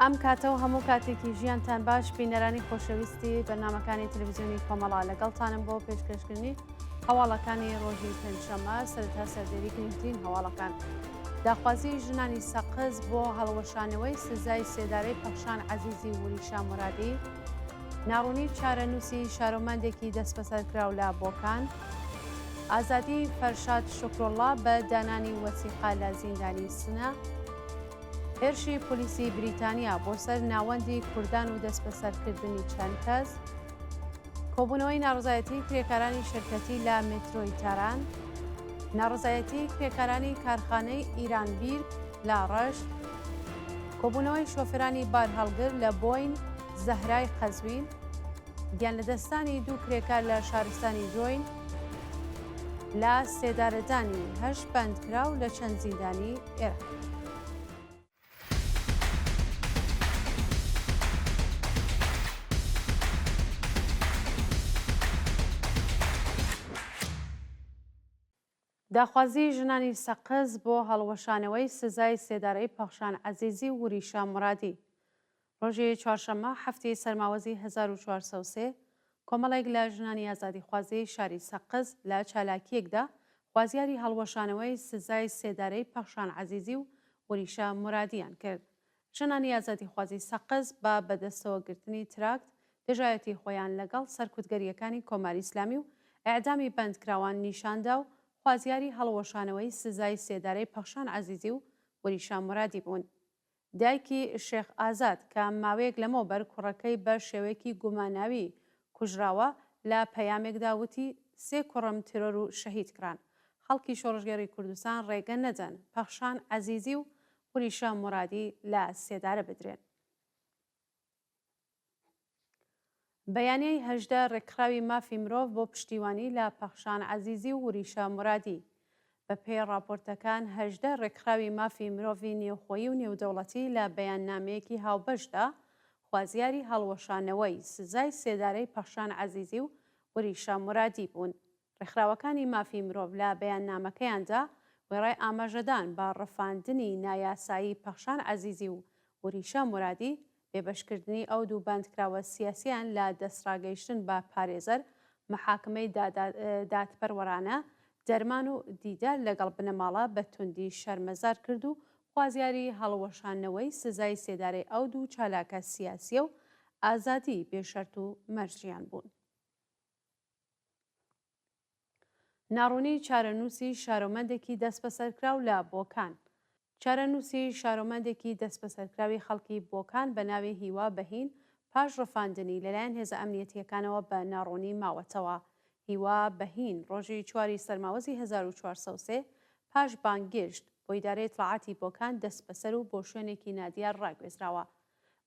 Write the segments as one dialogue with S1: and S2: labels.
S1: ئەم کاتەوە هەموو کاتێکی ژیانتان باش بینەرانی خۆشەویستی بەرنامەکانی تەلەڤیزیۆنی کۆمەڵا لەگەڵتانم بۆ پێشکەشکردنی هەواڵەکانی ڕۆژی پێنجشەممە سەرەتا سەردێری گرنگترین هەواڵەکان. داخوازی ژنانی سەقز بۆ هەڵوەشانەوەی سزای سێدارەی پەخشان عەزیزی وریشا مرادی، ناڕوونی چارەنووسی شارۆمەندێکی دەست بەسەرکراو لە بۆکان، ئازادی فەرشاد شوکرۆڵڵا بە دانانی وەسیقا لە زیندانی سنە، هێرشی پۆلیسی بریتانیا بۆ سەر ناوەندی کوردان و دەست بەسەرکردنی چەند کەس، کۆبوونەوەی ناڕزایەتی کرێکارانی شرکەتی لە مێترۆی تاران، ناڕزایەتی کرێکارانی کارخانەی ئیرانبیر لە ڕەشت، کۆبوونەوەی شۆفێرانی بار هەڵگر لە بۆین زەهرای قەزوین، گیان لەدەستانی دوو کرێکار لە شارستانی جۆین، لە سێدارەدانی 8 بەندکراو لە چەند زیندانی ئێران. داخوازی ژنانی سەقز بۆ هەڵوەشانەوەی سزای سێدارەی پەخشان عەزیزی وریشا مرادی. ڕۆژی چوارشەممە هەفتی سەرماوەزی 1403 کۆمەڵێک لە ژنانی ئازادیخوازی شاری سەقز لە چالاکیەکدا خوازیاری هەڵوەشانەوەی سزای سێدارەی پەخشان عەزیزی و وریشا مرادیان کرد. ژنانی ئازادیخوازی سەقز بە بەدەستەوەگرتنی تراکت دژایەتی خۆیان لەگەڵ سەرکوتگەریەکانی کۆماری ئیسلامی و ئەعدامی بەندکراوان نیشاندا و خوازیاری هەڵوەشانەوەی سزای سێدارەی پەخشان عەزیزی و وریشا مرادی بوون. دایکی شێخ ئازاد کە ماوەیەک لەمەوبەر کوڕەکەی بە شێوەیەکی گوماناوی کوژراوە لە پەیامێکدا وتی 3 کوڕم تیرۆر و شەهید کران. خەڵکی شۆڕژگەری کوردستان ڕێگە نەدەن پەخشان عەزیزی و وریشا مرادی لە سێدارە بدرێن. بەیانیەی 18 ڕێکخراوی مافی مرۆڤ بۆ پشتیوانی لە پەخشان عەزیزی و وریشا مرادی. بە پێی راپۆرتەکان 18 ڕێکخراوی مافی مرۆڤی نێوخۆیی و نێودەوڵەتی لە بەیاننامەیەکی هاوبەشدا خوازیاری هەڵوەشانەوەی سزای سێدارەی پەخشان عەزیزی و وریشا مرادی بوون. ڕێکخراوەکانی مافی مرۆڤ لە بەیاننامەکەیاندا وێڕای ئاماژەدان بە ڕەفاندنی نایاسایی پەخشان عەزیزی و وریشا مرادی، بێبەشکردنی ئەو دوو بەندکراوە سیاسیان لە دەستڕاگەیشتن بە پارێزەر، محاکمەی دادپەروەرانە، دەرمان و دیدار لەگەڵ بنەماڵە بە توندی شەرمەزار کرد و خوازیاری هەڵوەشانەوەی سزای سێدارەی ئەو دوو چالاکە سیاسیە و ئازادی بێشەرت و مەرجیان بوون. ناڕوونی چارەنووسی شارۆمەندێکی دەست بەسەرکراو لە بۆکان. چارەنووسی شارۆمەندێکی دەست بەسەرکراوی خەڵکی بۆکان بە ناوی هیوا بەهین پاش ڕەفاندنی لەلایەن هێزە ئەمنیەتیەکانەوە بە ناڕوونی ماوەتەوە. هیوا بەهین ڕۆژی 4 سەرماوەزی 1403 پاش بانگێشت بۆ ئیدارەی ئیطلاعاتی بۆکان دەست بەسەر و بۆ شوێنێکی نادیار ڕاگوێزراوە.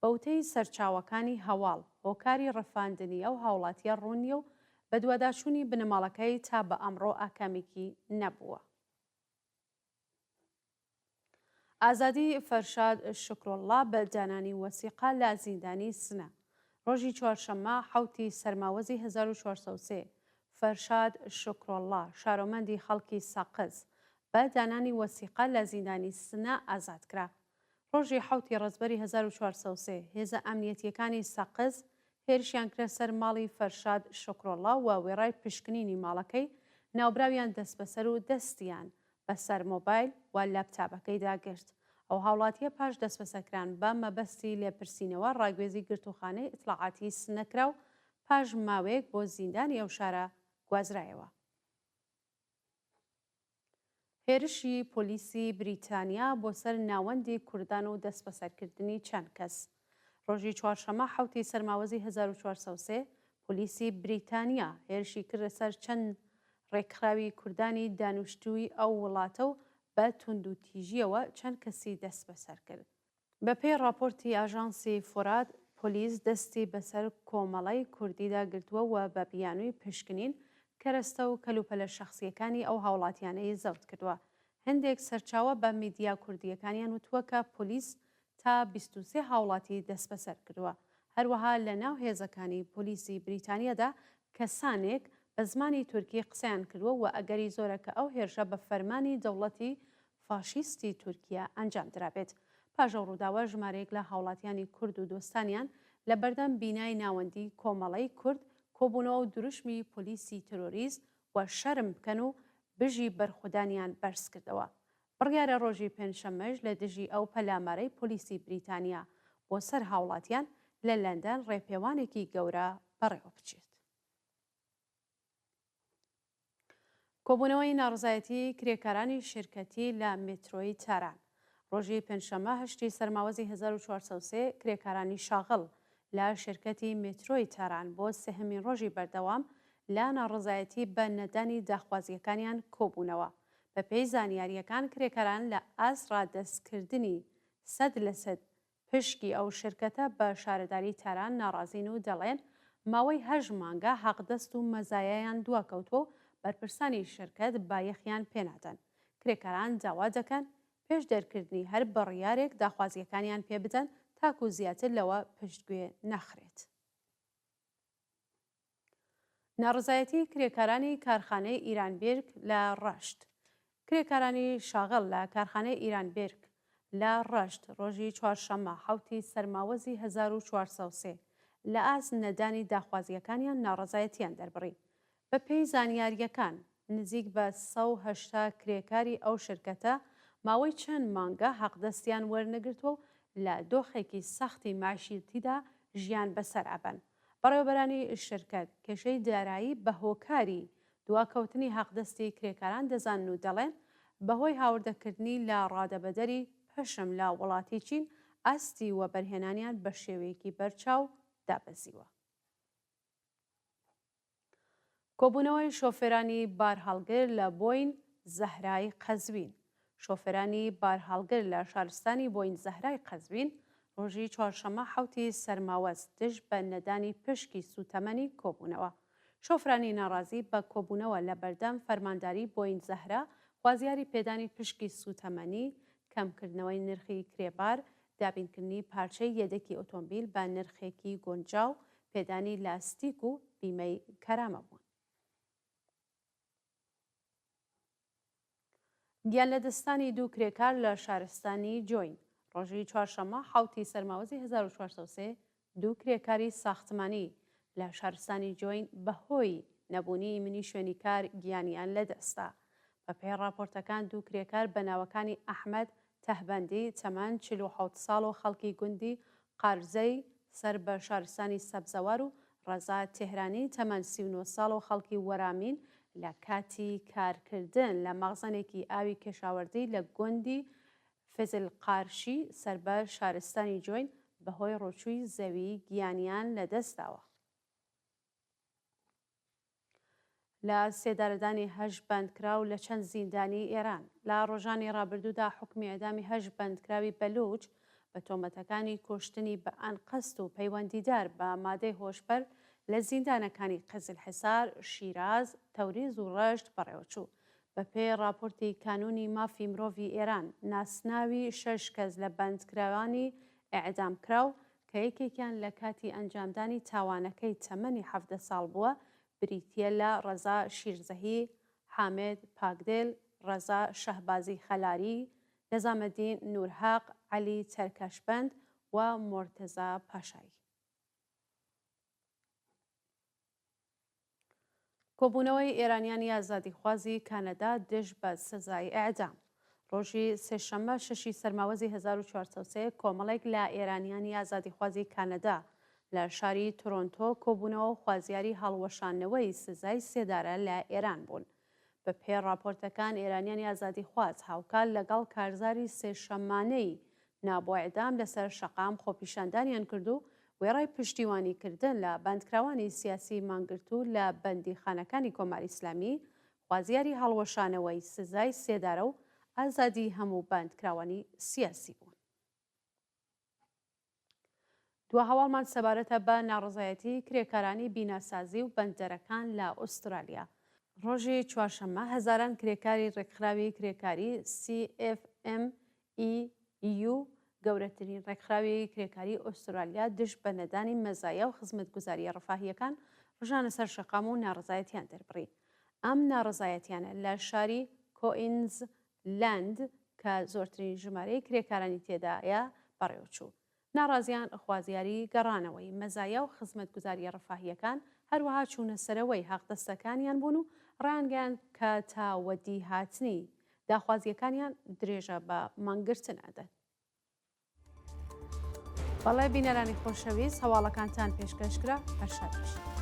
S1: بەوتەی سەرچاوەکانی هەواڵ هۆکاری ڕەفاندنی ئەو هاوڵاتیە ڕوونیە و بە دوواداچوونی بنەماڵەکەی تا بە ئەمڕۆ ئاکامێکی نەبووە. ئازادی فەرشاد شوکرۆڵڵا بە دانانی وەسیقا لە زیندانی سنە. ڕۆژی چوارشەممە حوتی سەرماوەزی 1403 فەرشاد شوکرۆڵڵا شارۆمەندی خەڵکی سەقز بە دانانی وەسیقا لە زیندانی سنە ئازادکرا. ڕۆژی حوتی ڕەزبەری 1403 هێزە ئەمنیەتیەکانی سەقز هێرشیان کرە سەر ماڵی فەرشاد شوکرۆڵڵا و وێڕای پشکنینی ماڵەکەی ناوبراویان دەست بەسەر و دەستیان بەسەر مۆبایل و لاپتاپەکەی داگرت. ئەو هاوڵاتیە پاش دەست بەسەرکران بە مەبەستی لێپرسینەوە ڕاگوێزی گرتوخانەی ئیطلاعاتی سنەکرا و پاش ماوەیەک بۆ زیندانی ئەو شارە گوازرایەوە. هێرشی پۆلیسی بریتانیا بۆ سەر ناوەندی کوردان و دەست بەسەرکردنی چەند کەس. ڕۆژی چوارشەممە حوتی سەرماوەزی 1403 پۆلیسی بریتانیا هێرشی کردە سەر چەند ڕێکخراوی کوردانی دانیشتووی ئەو وڵاتە و بە توندوتیژیەوە چەند کەسی دەست بەسەر کرد. بە پێی راپۆرتی ئاژانسی فۆرات، پۆلیس دەستی بەسەر کۆمەڵی کوردیدا گرتووە و بە بیانووی پشکنین کەرەستە و کەلوپەلە شەخسیەکانی ئەو هاوڵاتیانەی زەوت کردووە. هەندێک سەرچاوە بە میدیا کوردیەکانیان وتووە کە پۆلیس تا 23 هاوڵاتی دەست بەسەر کردووە. هەروەها لە ناو هێزەکانی پۆلیسی بریتانیادا کەسانێک بە زمانی تورکی قسەیان کردووە و ئەگەری زۆرەکە ئەو هێرشە بە فەرمانی دەوڵەتی فاشیستی تورکیا ئەنجام درابێت. پاژە ڕووداوە ژمارەیەک لە هاوڵاتیانی کورد و دۆستانیان لە بەردەم بینای ناوەندی کۆمەڵەی کورد کۆبوونەوە و دروشمی پۆلیسی ترۆریست و شەرم بکەن و بژی بەرخودانیان بەرز کردەوە. بڕیارە ڕۆژی پێنجشەممەش لە دژی ئەو پەلامارەی پۆلیسی بریتانیا بۆ سەر هاوڵاتیان لە لەندەن ڕێپێوانێکی گەورە بەڕێوە بچێت. کۆبوونەوەی ناڕزایەتی کرێکارانی شرکەتی لە مێترۆی تاران ڕۆژی پێنجشەممە هەشتی سەرماوەزی 1403 کرێکارانی شاغڵ لە شرکەتی مێترۆی تاران بۆ سێهەمین ڕۆژی بەردەوام لە ناڕزایەتی بە نەدانی داخوازیەکانیان کۆبوونەوە. بە پێی زانیاریەکان کرێکاران لە ئازڕادەستکردنی 100% پشکی ئەو شرکەتە بە شارەداری تاران ناڕازین و دەڵێن ماوەی 8 مانگە حەقدەست و مەزایایان دواکەوتۆ بەرپرسانی شرکەت بایەخیان پێنادەن. کرێکاران داوا دەکەن پێش دەرکردنی هەر بڕیارێک داخوازیەکانیان پێ بدەن تاکو زیاتر لەوە پشتگوێ نەخرێت. ناڕزایەتی کرێکارانی کارخانەی ئیرانبێرگ لە ڕەشت. کرێکارانی شاغڵ لە کارخانەی ئیرانبێرگ لە ڕەشت ڕۆژی چوارشەممە حوتی سەرماوەزی 1403 لە ئاز نەدانی داخوازیەکانیان ناڕزایەتیان دەربڕی. بە پێی زانیاریەکان نزیک بە 180 کرێکاری ئەو شرکەتە ماوەی چەند مانگە حەقدەستیان وەرنەگرتووە و لە دۆخێکی سەختی معیشەتیدا ژیان بەسەر ئەبەن. بەڕێوەبەرانی شرکەت کێشەی دارایی بە هۆکاری دواکەوتنی حەقدەستی کرێکاران دەزانن و دەڵێن بەهۆی هاوردەکردنی لە ڕادەبەدەری پەشم لە وڵاتی چین ئاستی وە بەرهێنانیان بە شێوەیەکی بەرچاو دابەزیوە. کۆبوونەوەی شۆفێرانی بارهەڵگر لە بۆین زەهرای قەزوین. شۆفێرانی بارهەڵگر لە شارستانی بۆین زەهرای قەزوین ڕۆژی چوارشەممە حوتی سەرماوەز دژ بە نەدانی پشکی سوتەمەنی کۆبوونەوە. شۆفرانی ناڕازی بە کۆبوونەوە لە بەردەم فەرمانداری بۆین زەهرا خوازیاری پێدانی پشکی سوتەمەنی، کەمکردنەوەی نرخی کرێبار، دابینکردنی پارچەی یەدەکی ئۆتۆمبیل بە نرخێکی گۆنجاو، پێدانی لاستیک و بیمەی کەرامە بوون. گیان لە دەستانی دوو کرێکار لە شارستانی جۆین ڕۆژی چوارشەممە حوتی سەرماوەزی 1403 دوو کرێکاری ساختمانی لە شارستانی جۆین بەهۆی نەبوونی منی شوێنی کار گیانیان لەدەستا. بە پێی راپۆرتەکان دوو کرێکار بە ناوەکانی ئەحمەد تەهبەندی تەمەن 47 ساڵ و خەڵکی گوندی قارزەی سەر بە شارستانی سەبزەوار و ڕەزا تێهرانی تەمەن 39 ساڵ و خەڵکی وەرامین لە کاتی کارکردن لە مەغزنێکی ئاوی کێشاوەردی لە گوندی فزلقارشی سەر بە شارستانی جۆین بەهۆی ڕۆچووی زەوی گیانیان لەدەستداوە. لە سێدارەدانی هەژ بەندکراو لە چەند زیندانی ئێران لە ڕۆژانی ڕابردوودا حکمی ئەدامی هەژ بەندکراوی بەلوچ بە تۆمەتەکانی کوشتنی بە ئەنقەست و پەیوەندیدار بە مادەی هۆشبەر لە زیندانەکانی قزلحسار، شیراز، تەوریز و ڕەشت بەڕێوەچوو. بە پێی راپۆرتی کانونی مافی مرۆڤی ئێران ناسناوی 6 کەس لە بەندکراوانی ئێعدامکراو کە یەکێکیان لە کاتی ئەنجامدانی تاوانەکەی تەمەنی 17 ساڵ بووە بریتیە لە ڕەزا شیرزەهی، حامێد پاکدێل، ڕەزا شەهبازی خەلاری، نەزامەدین نورحاق، عەلی تەرکەشبەند و مۆرتەزا پاشایی. کۆبوونەوەی ئێرانیانی ئازادیخوازی کانەدا دژ بە سزای ئەعدام. ڕۆژی سێشەممە شەشی سەرماوەزی 1403 کۆمەڵێک لە ئێرانیانی ئازادیخوازی کانەدا لە شاری تۆرۆنتۆ کۆبوونەوە و خوازیاری هەڵوەشانەوەی سزای سێدارە لە ئێران بوون. بە پێی راپۆرتەکان ئێرانیانی ئازادیخواز هاوکار لەگەڵ کارزاری سێشەممانەی نابووە ئێعدام لەسەر شەقام خۆپیشاندانیان کرد و وێڕای پشتیوانیکردن لە بەندکراوانی سیاسی مانگرتوو لە بەندیخانەکانی کۆماری ئیسلامی خوازیاری هەڵوەشانەوەی سزای سێدارە و ئازادی هەموو بەندکراوانی سیاسی بوون. دو هەواڵمان سەبارەتە بە ناڕزایەتی کرێکارانی بیناسازی و بەندەرەکان لە ئوسترالیا. ڕۆژی چوارشەممە هەزاران کرێکاری ڕێکخراوی کرێکاری CFMEU گەورەترین ڕێکخراوی کرێکاری ئوسترالیا دژ بە نەدانی مەزایە و خزمەتگوزاریە ڕەفاهیەکان ڕژانە سەر شەقام و ناڕزایەتیان دەربڕی. ئەم ناڕزایەتیانە لە شاری کۆئینزلەند کە زۆرترین ژمارەی کرێکارانی تێدایە بەڕێوەچوو. ناڕازیان خوازیاری گەڕانەوەی مەزایە و خزمەتگوزاریە ڕەفاهیەکان هەروەها چوونە سەرەوەی حەقدەستەکانیان بوون و ڕایانگەیاند کە تا وەدی هاتنی داخوازیەکانیان درێژە بە مانگرتن ئەدەن. بەڵێ بینەرانی خۆشەویست هەواڵەکانتان پێشکەشکرا هەر شاد باشن.